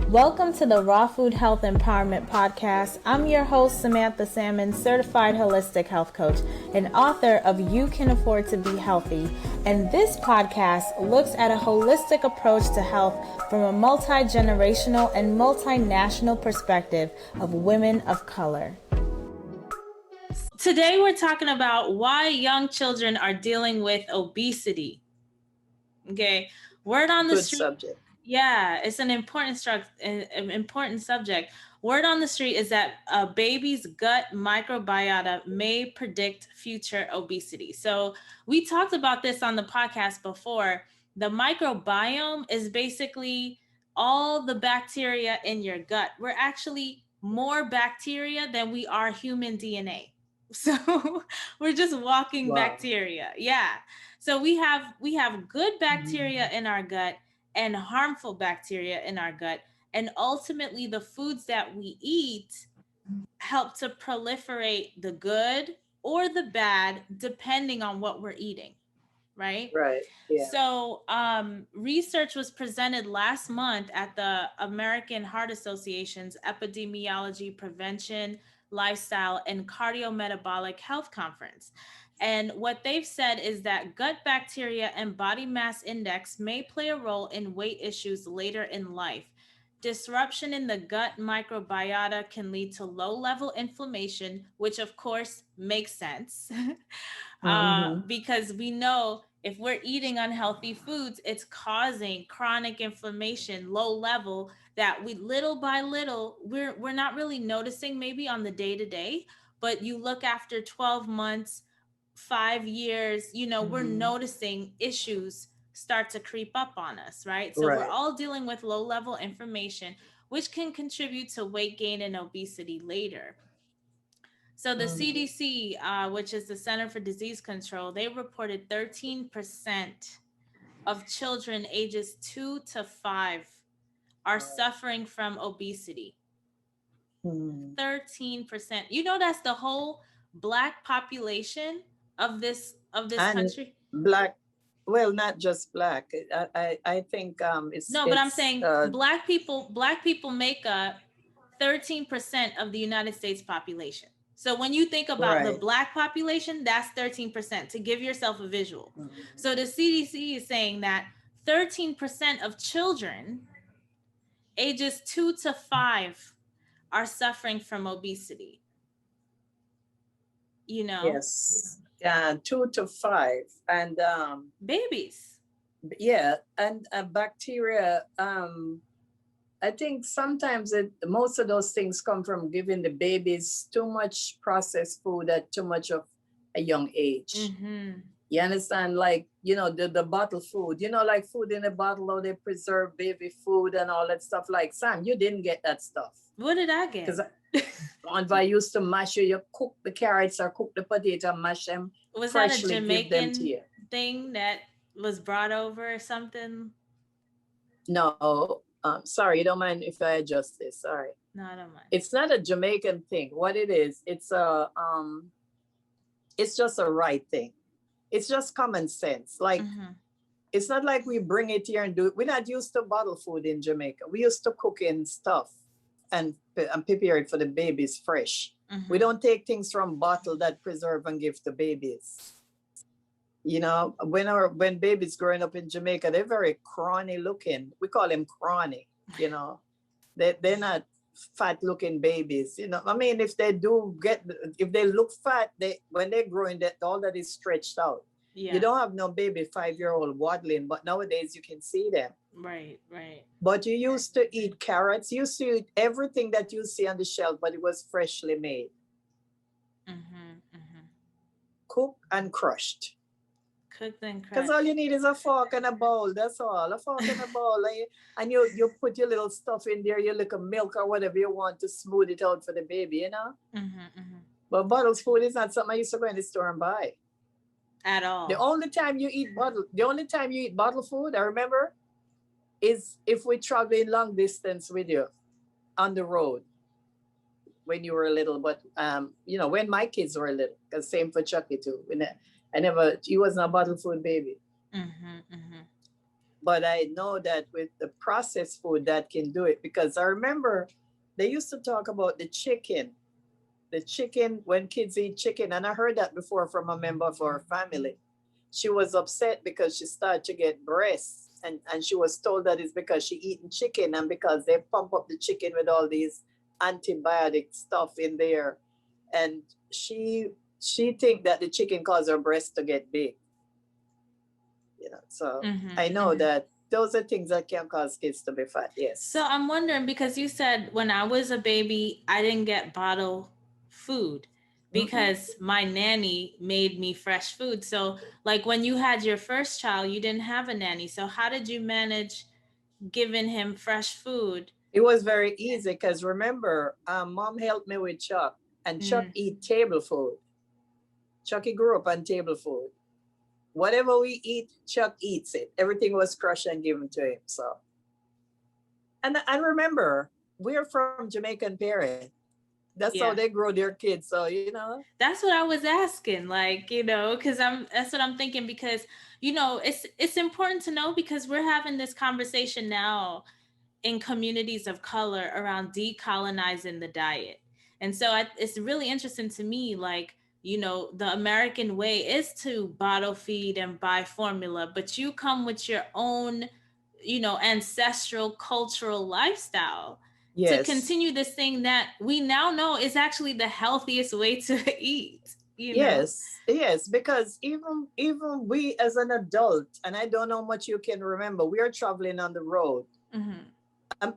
Welcome to the Raw Food Health Empowerment Podcast. I'm your host, Samantha Salmon, certified holistic health coach and author of You Can Afford to Be Healthy. And this podcast looks at a holistic approach to health from a multi-generational and multinational perspective of women of color. Today, we're talking about why young children are dealing with obesity. Okay, word on the Good street. subject. Yeah, it's an important subject. Word on the street is that a baby's gut microbiota may predict future obesity. So we talked about this on the podcast before. The microbiome is basically all the bacteria in your gut. We're actually more bacteria than we are human DNA. So we're just walking bacteria. Yeah. So we have good bacteria in our gut and harmful bacteria in our gut. And ultimately, the foods that we eat help to proliferate the good or the bad, depending on what we're eating, right? Right. Yeah. So research was presented last month at the American Heart Association's Epidemiology, Prevention, Lifestyle, and Cardiometabolic Health Conference. And what they've said is that gut bacteria and body mass index may play a role in weight issues later in life. Disruption in the gut microbiota can lead to low-level inflammation, which of course makes sense because we know if we're eating unhealthy foods, it's causing chronic inflammation, low level, that we little by little, we're not really noticing maybe on the day to day, but you look after 12 months, 5 years, we're noticing issues start to creep up on us, right? So we're all dealing with low level inflammation, which can contribute to weight gain and obesity later. So the CDC, which is the Center for Disease Control, they reported 13% of children ages 2 to 5 are suffering from obesity. 13%. That's the whole Black population of this country. Black, well, not just Black. I think it's no, but I'm saying Black people make up 13% of the United States population. So when you think about the Black population, that's 13%, to give yourself a visual. So the CDC is saying that 13% of children ages 2 to 5 are suffering from obesity. Yes. 2 to 5. And babies. Yeah. And bacteria, I think sometimes most of those things come from giving the babies too much processed food at too much of a young age. You understand? Like, the bottle food, like food in a bottle, how they preserve baby food and all that stuff. Like, Sam, you didn't get that stuff. What did I get? Because I used to mash you cook the carrots or cook the potato, mash them. Was that a Jamaican thing that was brought over or something? No. Sorry, you don't mind if I adjust this? Sorry. No, I don't mind. It's not a Jamaican thing. What it is, it's just a right thing. It's just common sense. Like, it's not like we bring it here and do it. We're not used to bottle food in Jamaica. We used to cook in stuff and prepare it for the babies fresh. We don't take things from bottle that preserve and give to babies. When babies growing up in Jamaica, they're very scrawny looking. We call them scrawny. They're not fat looking babies. I mean, if they look fat, when they're growing, all that is stretched out. Yeah. You don't have no baby 5-year-old waddling, but nowadays you can see them. Right. But you used to eat carrots. You used to eat everything that you see on the shelf, but it was freshly made. Cooked and crushed. Because all you need is a fork and a bowl. That's all. A fork and a bowl. And you put your little stuff in there. You look at milk or whatever you want to smooth it out for the baby, But bottled food is not something I used to go in the store and buy. At all. The only time you eat bottled food, I remember, is if we travel in long distance with you on the road when you were little. But when my kids were little, because same for Chucky too. He wasn't a bottled food baby. but I know that with the processed food that can do it, because I remember they used to talk about the chicken when kids eat chicken, and I heard that before from a member of our family. She was upset because she started to get breasts, and she was told that it's because she eating chicken and because they pump up the chicken with all these antibiotic stuff in there, and she think that the chicken caused her breast to get big, so Mm-hmm, I know mm-hmm. that those are things that can cause kids to be fat. So Yes. I'm wondering, because you said when I was a baby, I didn't get bottle food Mm-mm. because my nanny made me fresh food. So, like when you had your first child, you didn't have a nanny. So, how did you manage giving him fresh food? It was very easy because remember, mom helped me with Chuck, and Chuck Mm. eat table food. Chucky grew up on table food. Whatever we eat, Chuck eats it. Everything was crushed and given to him. So, and remember, we're from Jamaican parents. That's how they Yeah. grow their kids. So That's what I was asking, like, because that's what I'm thinking, because it's important to know, because we're having this conversation now in communities of color around decolonizing the diet. And so it's really interesting to me, like, the American way is to bottle feed and buy formula, but you come with your own, ancestral cultural lifestyle to yes, continue this thing that we now know is actually the healthiest way to eat. yes, because even we as an adult, and I don't know how much you can remember, we are traveling on the road. Hmm.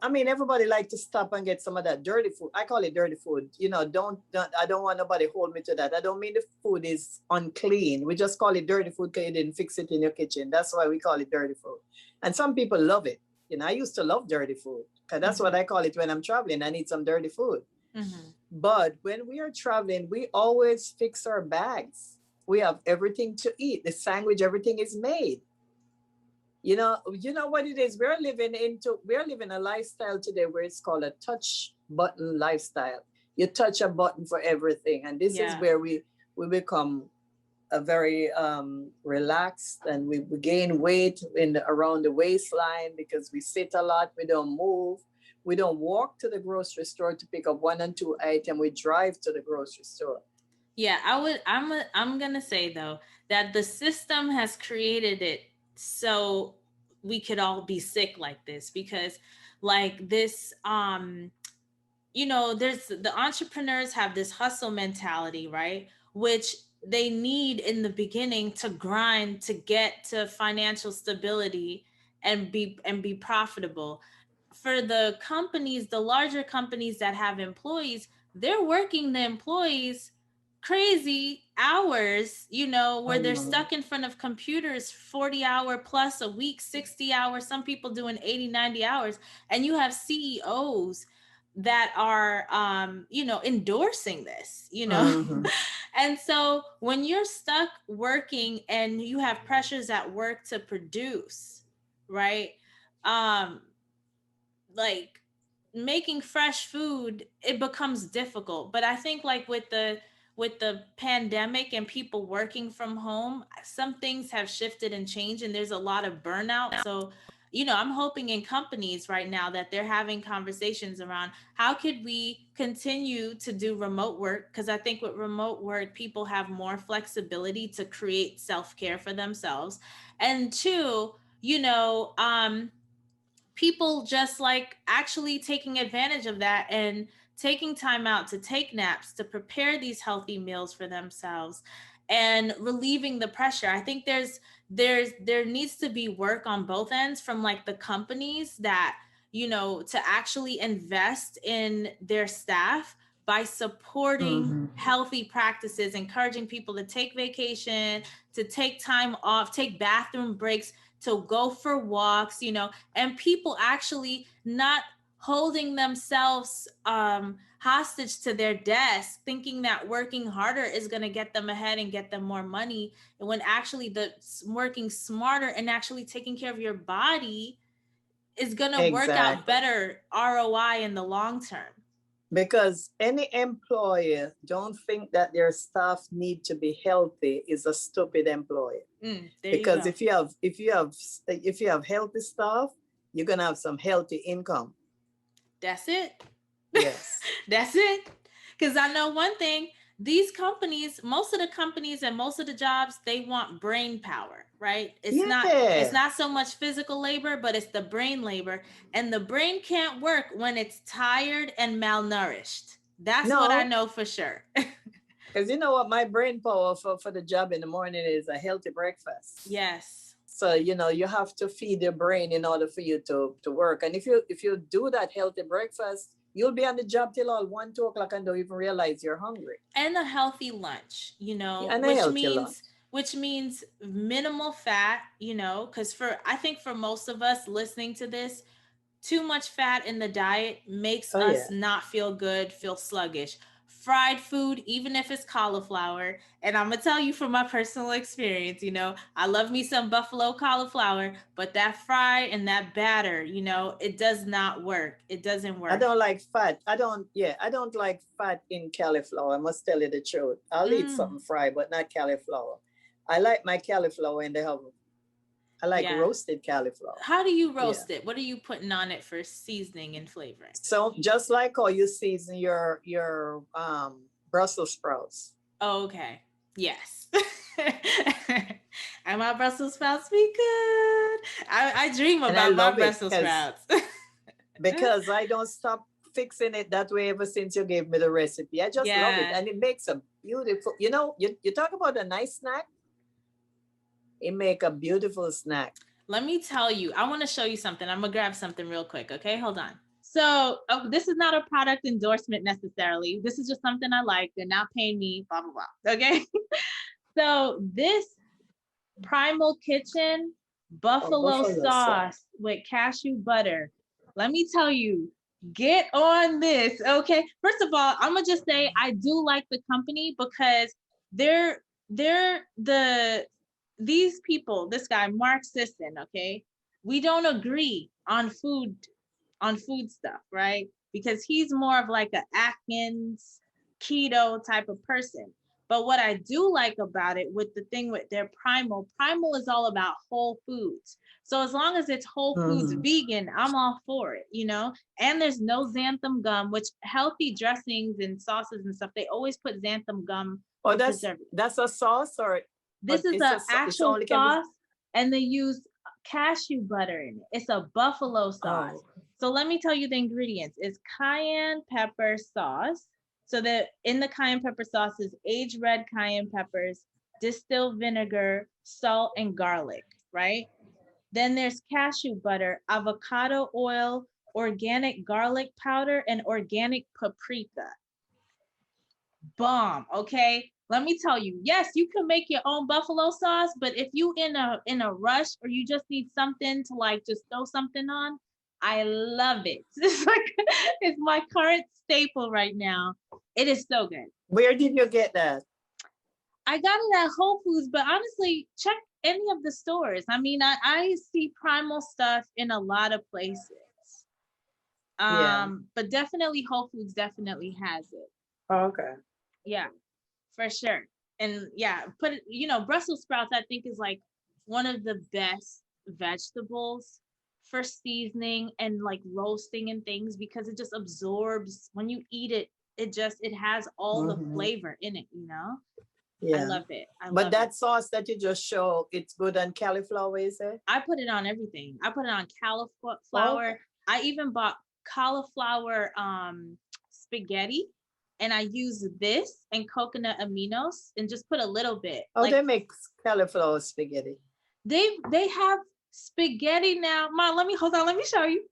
I mean, everybody like to stop and get some of that dirty food. I call it dirty food. Don't I don't want nobody hold me to that. I don't mean the food is unclean. We just call it dirty food because you didn't fix it in your kitchen. That's why we call it dirty food. And some people love it. I used to love dirty food because that's what Hmm. I call it when I'm traveling. I need some dirty food. Hmm. But when we are traveling, we always fix our bags. We have everything to eat. The sandwich, everything is made. You know what it is. We're living a lifestyle today where it's called a touch button lifestyle. You touch a button for everything, and this is Yeah. where we become a very relaxed, and we gain weight around the waistline because we sit a lot. We don't move. We don't walk to the grocery store to pick up one and two items. We drive to the grocery store. Yeah, I'm gonna say though that the system has created it so we could all be sick like this, because like this there's the entrepreneurs have this hustle mentality, right? Which they need in the beginning to grind to get to financial stability and be profitable. For the companies, the larger companies that have employees, they're working the employees crazy hours, where they're Mhm. stuck in front of computers 40-hour plus a week, 60 hours, some people doing 80, 90 hours. And you have CEOs that are endorsing this. Mhm. And so when you're stuck working and you have pressures at work to produce, right? um like making fresh food, it becomes difficult. But I think, like with the pandemic and people working from home, some things have shifted and changed, and there's a lot of burnout. So I'm hoping in companies right now that they're having conversations around how could we continue to do remote work, because I think with remote work people have more flexibility to create self-care for themselves. And two, people just like actually taking advantage of that and taking time out to take naps, to prepare these healthy meals for themselves and relieving the pressure. I think there needs to be work on both ends from like the companies that to actually invest in their staff by supporting Mhm. healthy practices, encouraging people to take vacation, to take time off, take bathroom breaks, to go for walks, and people actually not holding themselves hostage to their desk, thinking that working harder is going to get them ahead and get them more money, and when actually the working smarter and actually taking care of your body is going to work out Exactly. better ROI in the long term. Because any employer don't think that their staff need to be healthy is a stupid employer. Because if you have healthy staff, you're gonna have some healthy income. That's it. Yes. That's it. Because I know one thing, these companies, most of the companies and most of the jobs, they want brain power, right? It's not so much physical labor, but it's the brain labor. And the brain can't work when it's tired and malnourished. That's what I know for sure. Because you know what, my brain power for the job in the morning is a healthy breakfast. Yes. So you have to feed your brain in order for you to work. And if you do that healthy breakfast, you'll be on the job till all 1, 2 o'clock and don't even realize you're hungry. And a healthy lunch, and which means minimal fat, because I think for most of us listening to this, too much fat in the diet makes us not feel good, feel sluggish. Fried food, even if it's cauliflower, and I'm gonna tell you from my personal experience, I love me some buffalo cauliflower, but that fry and that batter, it does not work. It doesn't work. I don't like fat. I don't like fat in cauliflower. I must tell you the truth. I'll eat something fried, but not cauliflower. I like my cauliflower in the oven. I like roasted cauliflower. How do you roast it? What are you putting on it for seasoning and flavoring? So just like how you season your Brussels sprouts. Oh, okay. Yes. And my Brussels sprouts be good. I dream about my Brussels sprouts. Because I don't stop fixing it that way ever since you gave me the recipe. I just love it. And it makes a beautiful, you talk about a nice snack. It make a beautiful snack. Let me tell you, I want to show you something. I'm going to grab something real quick. Okay, hold on. So this is not a product endorsement necessarily. This is just something I like. They're not paying me, blah, blah, blah. Okay. So this Primal Kitchen buffalo sauce with cashew butter. Let me tell you, get on this. Okay. First of all, I'm going to just say I do like the company because these people, this guy, Mark Sisson, okay, we don't agree on food stuff, right? Because he's more of like an Atkins keto type of person. But what I do like about it with the thing with their Primal is all about whole foods. So as long as it's whole foods vegan, I'm all for it, And there's no xanthan gum, which healthy dressings and sauces and stuff, they always put xanthan gum. Oh, that's a sauce or? This is an actual sauce, and they use cashew butter in it. It's a buffalo sauce. Oh. So let me tell you the ingredients. It's cayenne pepper sauce. So that in the cayenne pepper sauce is aged red cayenne peppers, distilled vinegar, salt, and garlic, right? Then there's cashew butter, avocado oil, organic garlic powder, and organic paprika. Bomb, okay? Let me tell you, yes, you can make your own buffalo sauce, but if you in a rush or you just need something to like just throw something on, I love it. It's my current staple right now. It is so good. Where did you get that? I got it at Whole Foods, but honestly, check any of the stores. I mean, I see Primal stuff in a lot of places. But definitely Whole Foods definitely has it. Oh, okay. Yeah, for sure. And yeah, Brussels sprouts, I think, is like one of the best vegetables for seasoning and like roasting and things, because it just absorbs when you eat it. It has all the flavor in it, Yeah. I love it. But that sauce that you just show, it's good on cauliflower, is it? I put it on everything. I put it on cauliflower. Okay. I even bought cauliflower spaghetti, and I use this and coconut aminos and just put a little bit. Oh, they make cauliflower spaghetti. They have spaghetti now. Mom, let me show you.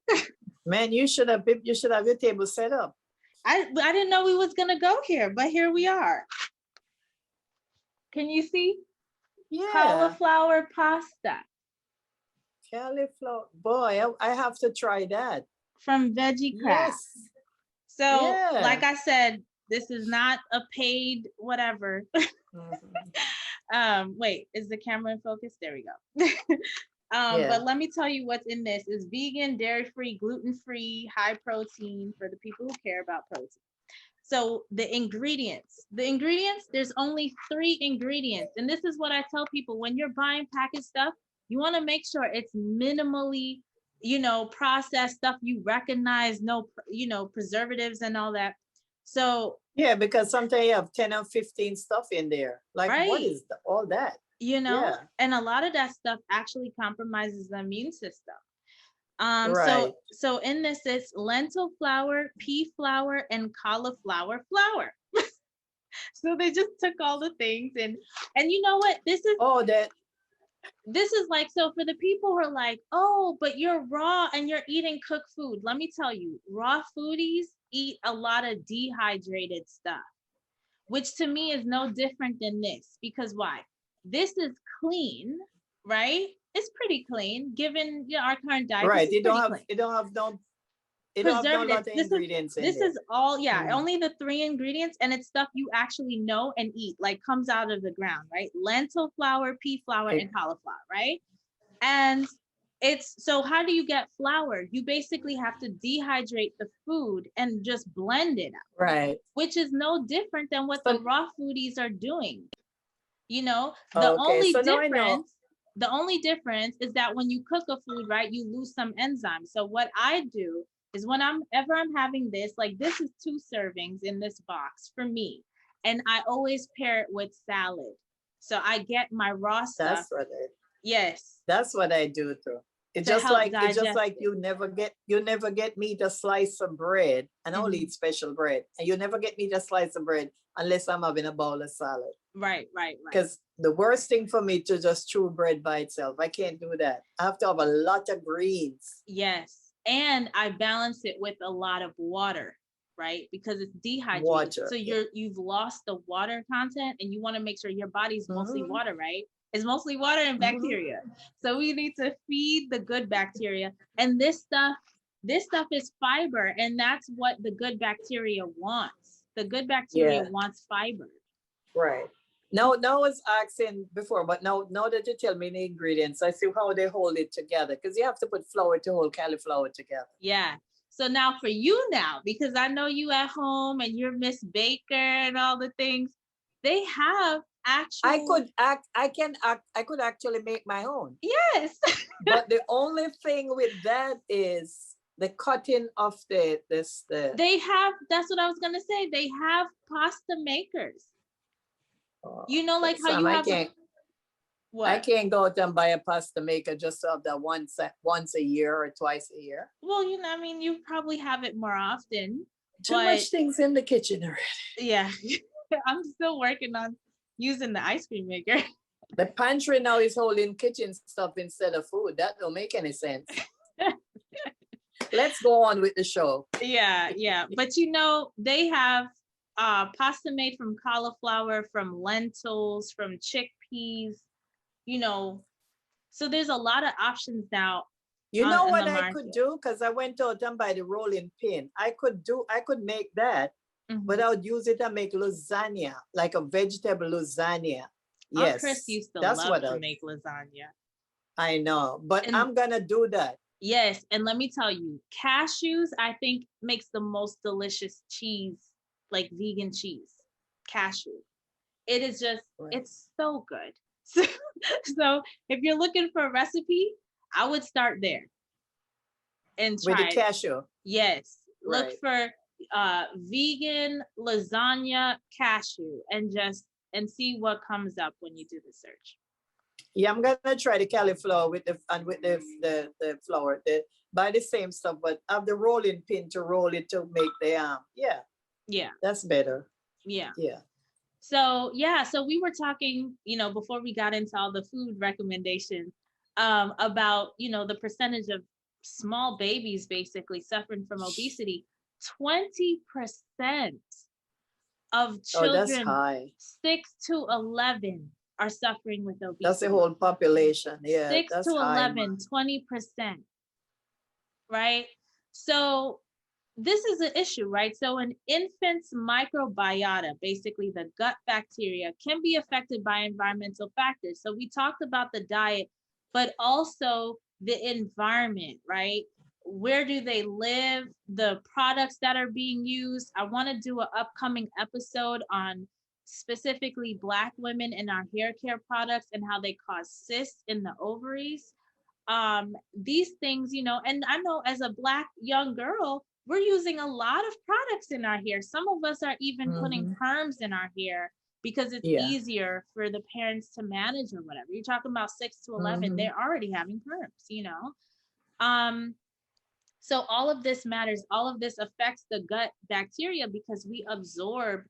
Man, you should have your table set up. I didn't know we was gonna go here, but here we are. Can you see? Yeah. Cauliflower pasta. Cauliflower. Boy, I have to try that. From Veggie Craft. Yes. So, like I said, this is not a paid whatever. Wait, is the camera in focus? There we go. But let me tell you what's in this. It's vegan, dairy-free, gluten-free, high protein for the people who care about protein. So the ingredients, there's only 3 ingredients. And this is what I tell people when you're buying packaged stuff, you want to make sure it's minimally, processed stuff you recognize, no, preservatives and all that. So yeah, because sometimes you have 10 or 15 stuff in there. Like, what right, is all that? Yeah. and a lot of that stuff actually compromises the immune system. Right. So in this, it's lentil flour, pea flour, and cauliflower flour. So they just took all the things, and you know what? Oh, that. This is like, so for the people who are like, oh, but you're raw and you're eating cooked food. Let me tell you, raw foodies eat a lot of dehydrated stuff, which to me is no different than this. Because why? This is clean, right? It's pretty clean given our current diet. Right. This is pretty clean. It don't have no Preservatives. lot of ingredients in This there. is all, only the 3 ingredients, and it's stuff you actually know and eat, like comes out of the ground, right? Lentil flour, pea flour, and cauliflower, right? And so how do you get flour? You basically have to dehydrate the food and just blend it out, Right. which is no different than what the raw foodies are doing. The Okay. So now I know. the only difference is that when you cook a food, right, you lose some enzymes. So what I do is whenever I'm having this, like this is 2 servings in this box for me, and I always pair it with salad. So I get my raw stuff. Yes. That's what I do too. It's just like you never get me to slice of bread, and I only eat special bread, and you never get me to slice of bread unless I'm having a bowl of salad. Right. Because the worst thing for me to just chew bread by itself, I can't do that. I have to have a lot of greens. Yes. And I balance it with a lot of water, right? Because it's dehydrated. Water, so you've lost the water content, and you want to make sure your body's mostly water, right? It's mostly water and bacteria. So we need to feed the good bacteria. And this stuff is fiber, and that's what the good bacteria wants. The good bacteria wants fiber. Right. No, I was asking before, but now that you tell me the ingredients, I see how they hold it together, because you have to put flour to hold cauliflower together. Yeah. So now for you because I know you at home and you're Miss Baker and all the things, they have actual. I could actually make my own. Yes. But the only thing with that is the cutting of they have, that's what I was gonna say. They have pasta makers. Like how you have. I can't go out and buy a pasta maker just to have that once a year or twice a year. Well, you probably have it more often. Too much things in the kitchen already. Yeah. I'm still working on using the ice cream maker. The pantry now is holding kitchen stuff instead of food. That don't make any sense. Let's go on with the show. Yeah. But they have pasta made from cauliflower, from lentils, from chickpeas, so there's a lot of options now. You know what I could do? Because I went out and buy the rolling pin. I could make that, but I would use it and make lasagna, like a vegetable lasagna. Yes. Chris used to love to make lasagna. I know, but I'm going to do that. Yes. And let me tell you, cashews, I think, makes the most delicious cheese, like vegan cheese. Cashew. It is just, it's so good. So if you're looking for a recipe, I would start there and try with the cashew. Yes. Look for vegan lasagna cashew and see what comes up when you do the search. Yeah, I'm gonna try the cauliflower with the flour. Buy the same stuff, but have the rolling pin to roll it to make the Yeah. That's better. Yeah. Yeah. So we were talking, before we got into all the food recommendations, about, the percentage of small babies basically suffering from obesity. 20% of children 6 to 11 are suffering with obesity. That's the whole population. Yeah. 6 to 11, 20%. Right? So this is an issue, right? So an infant's microbiota, basically the gut bacteria, can be affected by environmental factors. So we talked about the diet, but also the environment, right? where do they live, the products that are being used. I want to do an upcoming episode on specifically Black women and our hair care products and how they cause cysts in the ovaries. These things, and I know as a Black young girl, we're using a lot of products in our hair. Some of us are even putting perms in our hair because it's easier for the parents to manage or whatever. You're talking about 6 to 11, they're already having perms. So all of this matters. All of this affects the gut bacteria because we absorb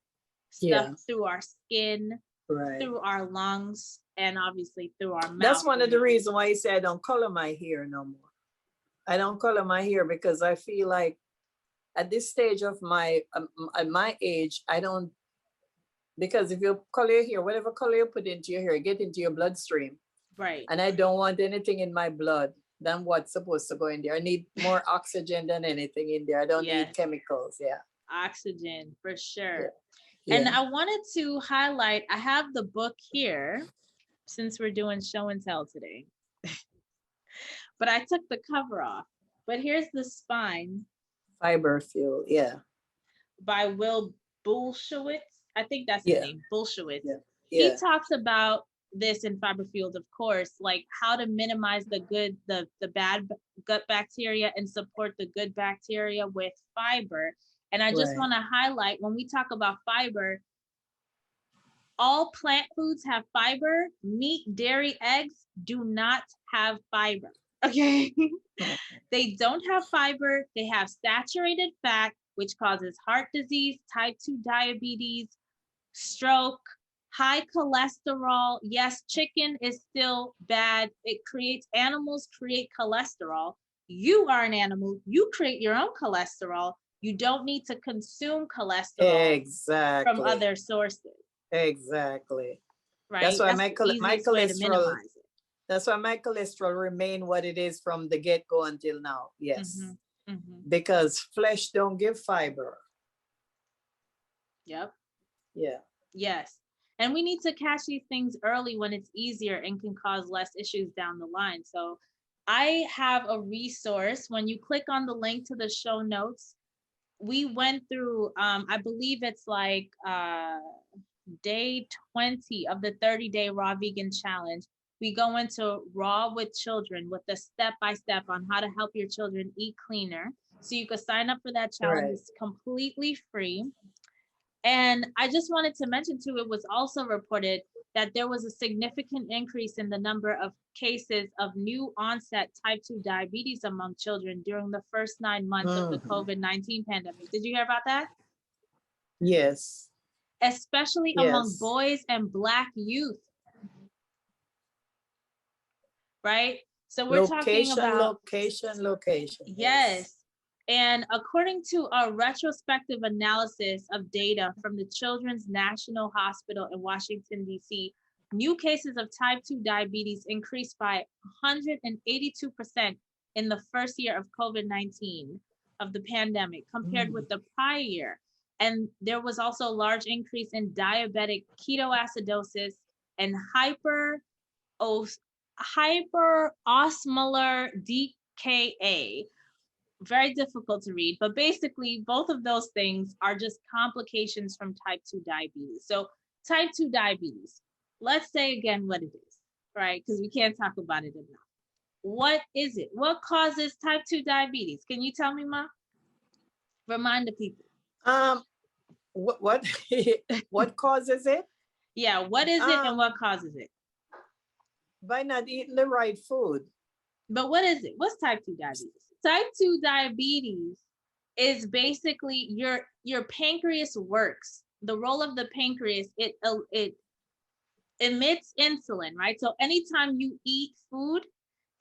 stuff through our skin, through our lungs, and obviously through our mouth. That's one of the reasons why you say I don't color my hair no more. I don't color my hair because I feel like at this stage of my at my age, I don't, because if you color your hair, whatever color you put into your hair, get into your bloodstream. Right. And I don't want anything in my blood than what's supposed to go in there. I need more oxygen than anything in there. I don't need chemicals. Yeah. Oxygen for sure. Yeah. And I wanted to highlight, I have the book here since we're doing show and tell today. But I took the cover off. But here's the spine. Fiber Fuel, by Will Bulsiewicz. I think that's his name, Bulsiewicz. Yeah. He talks about this in Fiber Fuels, of course, like how to minimize the bad gut bacteria and support the good bacteria with fiber. And I just want to highlight, when we talk about fiber, all plant foods have fiber. Meat, dairy, eggs do not have fiber. Okay. They don't have fiber. They have saturated fat, which causes heart disease, type 2 diabetes, stroke, high cholesterol. Yes, chicken is still bad. Animals create cholesterol. You are an animal. You create your own cholesterol. You don't need to consume cholesterol from other sources. Exactly. Right. That's why my cholesterol. That's why my cholesterol remain what it is from the get-go until now. Yes. Because flesh don't give fiber. Yep. Yeah. Yes. And we need to catch these things early when it's easier and can cause less issues down the line. So I have a resource. When you click on the link to the show notes, we went through, I believe it's like day 20 of the 30-day raw vegan challenge. We go into Raw with Children with the step-by-step on how to help your children eat cleaner. So you could sign up for that challenge. It's completely free. And I just wanted to mention too, it was also reported that there was a significant increase in the number of cases of new onset type 2 diabetes among children during the first 9 months of the COVID-19 pandemic. Did you hear about that? Yes. Especially among boys and Black youth. Right? So we're talking about location. Yes. And according to a retrospective analysis of data from the Children's National Hospital in Washington, D.C., new cases of type 2 diabetes increased by 182% in the first year of COVID-19 of the pandemic compared with the prior year. And there was also a large increase in diabetic ketoacidosis and hyperosmolar DKA. Very difficult to read, but basically both of those things are just complications from type 2 diabetes. So type 2 diabetes, let's say again what it is, right? Because we can't talk about it enough. What is it? What causes type 2 diabetes? Can you tell me, Ma? Remind the people. What what causes it? Yeah, what is it and what causes it? By not eating the right food. But what is it? What's type 2 diabetes? Type 2 diabetes is basically your pancreas works. The role of the pancreas, it emits insulin, right? So anytime you eat food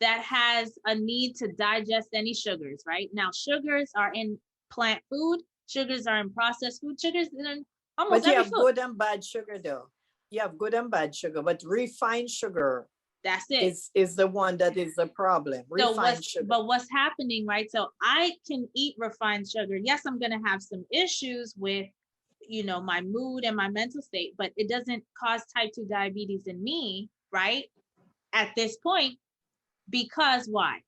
that has a need to digest any sugars, right? Now, sugars are in plant food, sugars are in processed food, sugars in almost every food. But you have good and bad sugar though. You have good and bad sugar, but refined sugar, that's it, is the one that is the problem. Refined sugar. But what's happening, right? So I can eat refined sugar. Yes, I'm going to have some issues with, my mood and my mental state, but it doesn't cause type 2 diabetes in me, right? At this point, because why?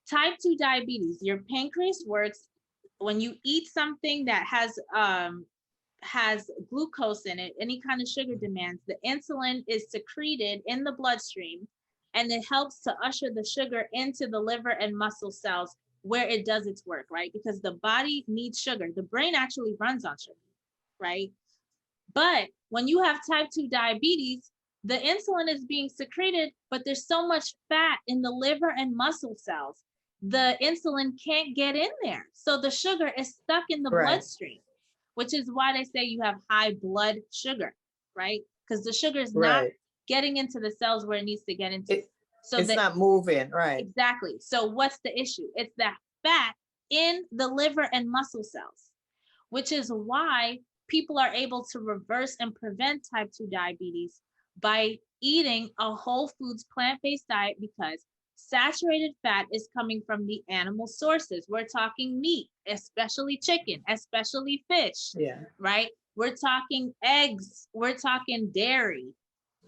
Type 2 diabetes, your pancreas works when you eat something that has glucose in it, any kind of sugar demands, the insulin is secreted in the bloodstream, and it helps to usher the sugar into the liver and muscle cells where it does its work, right? Because the body needs sugar. The brain actually runs on sugar, right? But when you have type 2 diabetes, the insulin is being secreted, but there's so much fat in the liver and muscle cells. The insulin can't get in there. So the sugar is stuck in the Right. bloodstream, which is why they say you have high blood sugar, right? Because the sugar is not Right. getting into the cells where it needs to get into. It's not moving, right? Exactly. So what's the issue? It's that fat in the liver and muscle cells, which is why people are able to reverse and prevent type 2 diabetes by eating a whole foods plant-based diet, because saturated fat is coming from the animal sources. We're talking meat, especially chicken, especially fish, Yeah. right? We're talking eggs, we're talking dairy,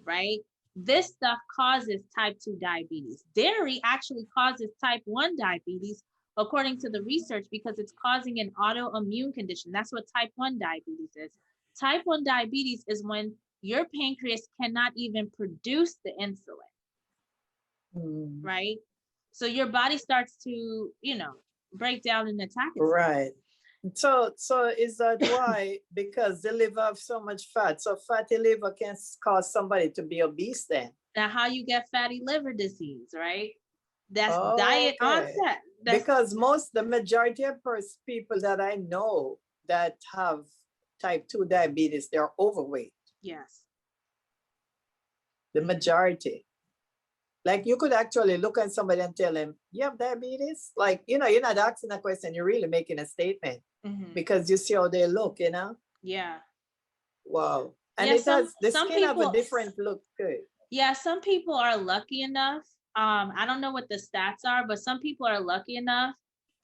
right? This stuff causes type 2 diabetes. Dairy actually causes type 1 diabetes, according to the research, because it's causing an autoimmune condition. That's what type 1 diabetes is. Type 1 diabetes is when your pancreas cannot even produce the insulin, right? So your body starts to, break down and attack itself. Right. So is that why? Because the liver have so much fat. So fatty liver can cause somebody to be obese then. Now, how you get fatty liver disease, right? That's Oh, diet okay. onset. Because the majority of people that I know that have type 2 diabetes, they're overweight. Yes. The majority. Like you could actually look at somebody and tell them, you have diabetes? Like, you're not asking a question, you're really making a statement because you see how they look, Yeah. Wow. And yeah, the some skin have people, a different look too. Yeah, some people are lucky enough. I don't know what the stats are, but some people are lucky enough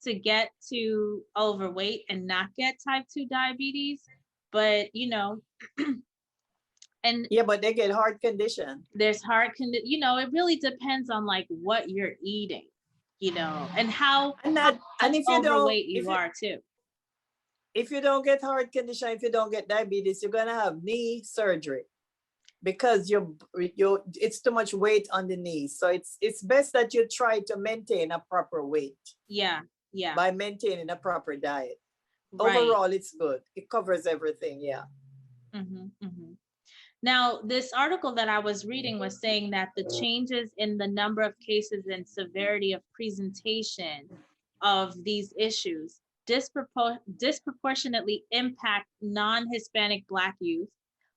to get to overweight and not get type 2 diabetes. But, and Yeah, but they get heart condition. there's heart condition, it really depends on like what you're eating, and how and if you overweight you are too. If you don't get heart condition, if you don't get diabetes, you're gonna have knee surgery because it's too much weight on the knees. So it's best that you try to maintain a proper weight. Yeah. By maintaining a proper diet. Right. Overall, it's good. It covers everything. Yeah. Now, this article that I was reading was saying that the changes in the number of cases and severity of presentation of these issues disproportionately impact non-Hispanic Black youth,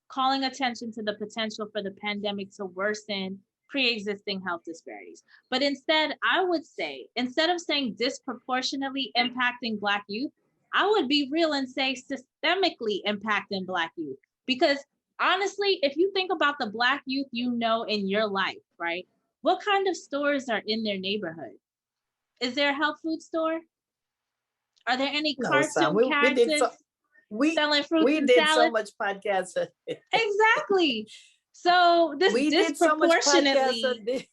calling attention to the potential for the pandemic to worsen pre-existing health disparities. But instead, I would say, instead of saying disproportionately impacting Black youth, I would be real and say systemically impacting Black youth. Because honestly, if you think about the Black youth in your life, right? What kind of stores are in their neighborhood? Is there a health food store? Are there any cartoon characters selling fruits and salads? We did so much podcasts. Exactly. So this disproportionately, so this.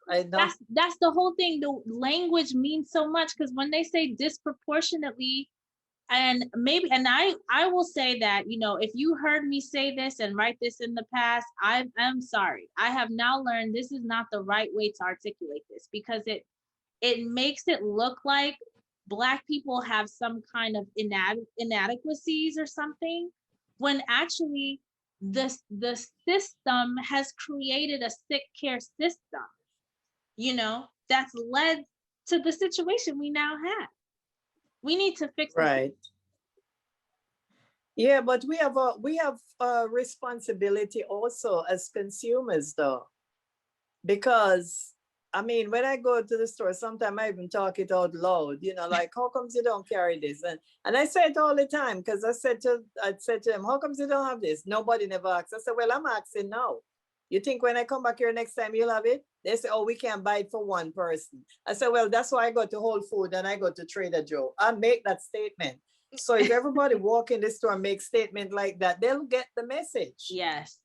I know. That's the whole thing. The language means so much, because when they say disproportionately, and I will say that, if you heard me say this and write this in the past, I'm sorry. I have now learned this is not the right way to articulate this, because it makes it look like Black people have some kind of inadequacies or something, when actually the system has created a sick care system, that's led to the situation we now have. We need to fix it. Right. Yeah, but we have a responsibility also as consumers, though, because I mean, when I go to the store, sometimes I even talk it out loud, like, how comes you don't carry this? And I say it all the time, because I said to them, how comes you don't have this? Nobody never asks. I said, well, I'm asking now. You think when I come back here next time, you'll have it? They say, oh, we can't buy it for one person. I said, well, that's why I go to Whole Foods and I go to Trader Joe. I make that statement. So if everybody walk in the store and make statement like that, they'll get the message. Yes.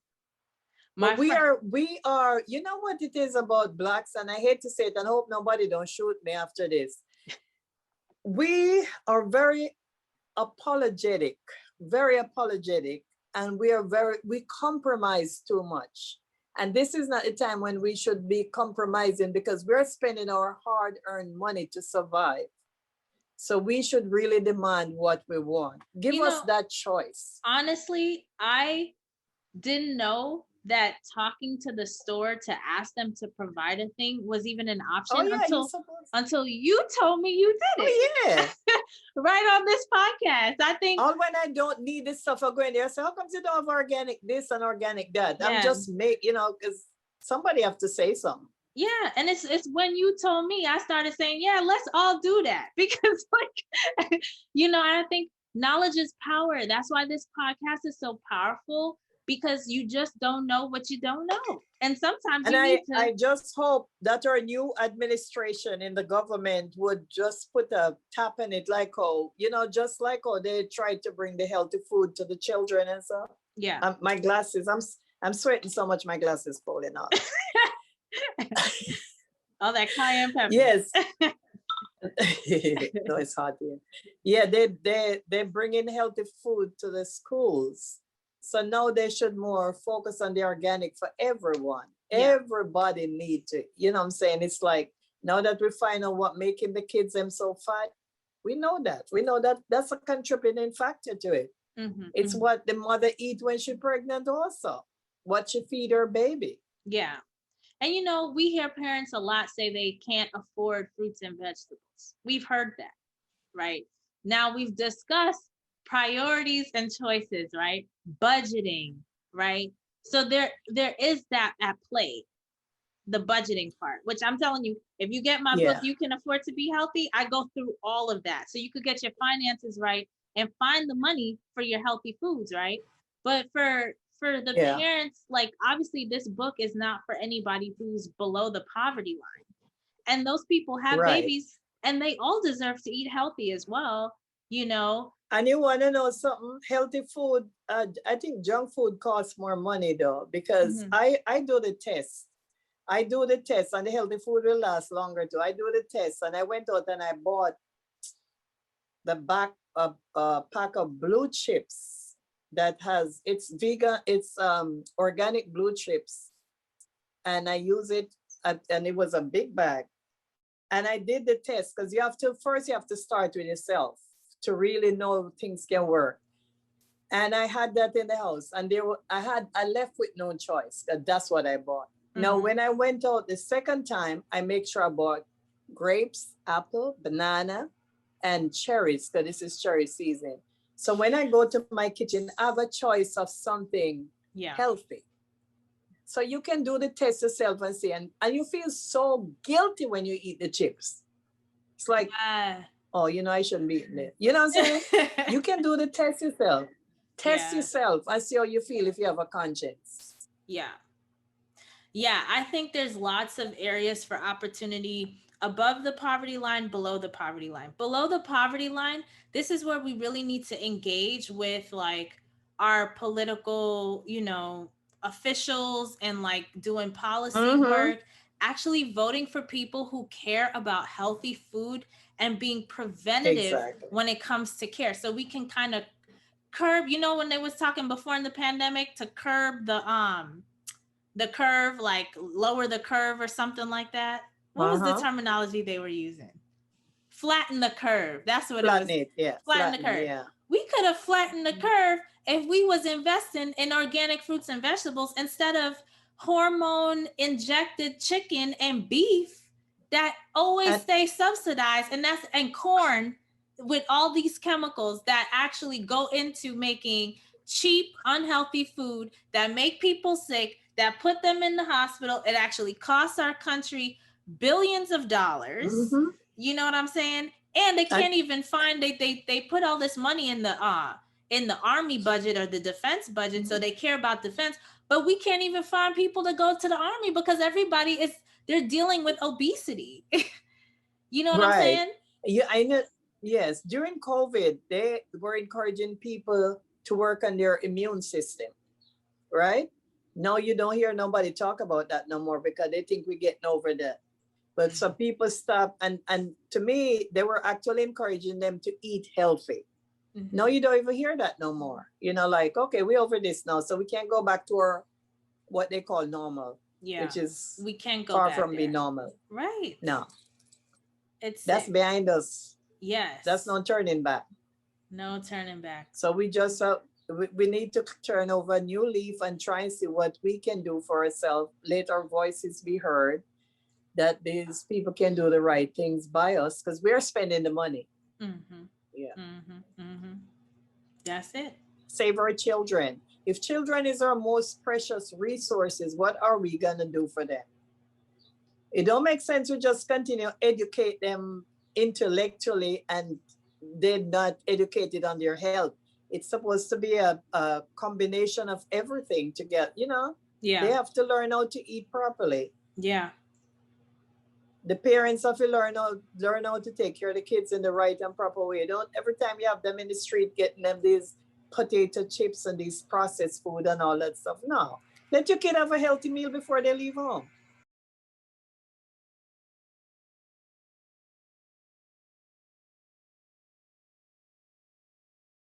My But we friend, are, you know what it is about blacks, and I hate to say it, and I hope nobody don't shoot me after this. We are apologetic, very apologetic, and we compromise too much. And this is not a time when we should be compromising, because we're spending our hard-earned money to survive. So we should really demand what we want. Give you us know, that choice. honestly, I didn't know that talking to the store to ask them to provide a thing was even an Oh option yeah, you supposed. until you told me you did it Oh yeah. right on this podcast. I think, All when I don't need this stuff, I go in there. So how come you don't have organic this and organic that? I'm yeah, just because somebody have to say something. yeah, and it's when you told me, I started saying, yeah, let's all do that because like I think knowledge is power. That's why this podcast is so powerful, because you just don't know what you don't know, and sometimes And you need to. I just hope that our new administration in the government would just put a tap in it, like just like how they tried to bring the healthy food to the children and stuff. Yeah. My glasses, I'm sweating so much, my glasses falling off. All that cayenne pepper. Yes. No, it's hot here. Yeah, they bring in healthy food to the schools. So now they should more focus on the organic for everyone. Yeah. Everybody need to, you know what I'm saying? It's like now that we find out what making the kids them so fat, we know that. We know that that's a contributing factor to it. It's what the mother eat when she's pregnant also. What she feed her baby. Yeah. And we hear parents a lot say they can't afford fruits and vegetables. We've heard that, right? Now we've discussed priorities and choices, right? Budgeting, right? So there is that at play, the budgeting part, which I'm telling you, if you get my book, You Can Afford to Be Healthy, I go through all of that. So you could get your finances right and find the money for your healthy foods, right? But for the parents, like obviously this book is not for anybody who's below the poverty line. And those people have babies and they all deserve to eat healthy as well, And you want to know something? Healthy food, I think junk food costs more money though, because I do the test. I do the test and the healthy food will last longer too. I do the test and I went out and I bought the back of a pack of blue chips that it's vegan, it's organic blue chips. And I use it and it was a big bag. And I did the test because you have to start with yourself to really know things can work. And I had that in the house and I left with no choice because that's what I bought. Now, when I went out the second time, I make sure I bought grapes, apple, banana, and cherries, because this is cherry season. So when I go to my kitchen, I have a choice of something healthy. So you can do the test yourself and see, and you feel so guilty when you eat the chips. It's like, oh, I shouldn't be eating it. You know what I'm saying? You can do the test yourself. Test yourself and see how you feel if you have a conscience. Yeah. Yeah, I think there's lots of areas for opportunity above the poverty line, below the poverty line. Below the poverty line, this is where we really need to engage with like our political, officials and like doing policy work, actually voting for people who care about healthy food and being preventative when it comes to care. So we can kind of curb, when they was talking before in the pandemic to curb the curve, like lower the curve or something like that. What was the terminology they were using? Flatten the curve. That's what Flatten it was. It, yeah. Flatten the curve. Yeah. We could have flattened the curve if we was investing in organic fruits and vegetables instead of hormone injected chicken and beef that always stay subsidized, and corn with all these chemicals that actually go into making cheap, unhealthy food that make people sick, that put them in the hospital. It actually costs our country billions of dollars. You know what I'm saying? And they can't even find they put all this money in the army budget or the defense budget, so they care about defense, but we can't even find people to go to the army because they're dealing with obesity. You know what I'm saying? Yeah, I know. Yes, during COVID, they were encouraging people to work on their immune system, right? Now you don't hear nobody talk about that no more because they think we're getting over that. But some people stop, and to me, they were actually encouraging them to eat healthy. No, you don't even hear that no more. You know, like, okay, we're over this now, so we can't go back to our what they call normal, Yeah. which is We can't go far back from being there. normal. Right. No, It's that's sick. behind us. That's Yes. no turning back. No turning back. So we just we need to turn over a new leaf and try and see what we can do for ourselves. Let our voices be heard. That these people can do the right things by us because we're spending the money. Mm-hmm. Yeah. Mm-hmm. Mm-hmm. That's it. Save our children. If children is our most precious resources, what are we gonna do for them? It don't make sense to just continue educate them intellectually and they're not educated on their health. It's supposed to be a combination of everything to get, they Yeah. have to learn how to eat properly. Yeah. The parents have to learn how to take care of the kids in the right and proper way. Don't every time you have them in the street getting them these potato chips and these processed food and all that stuff. No. Let your kid have a healthy meal before they leave home.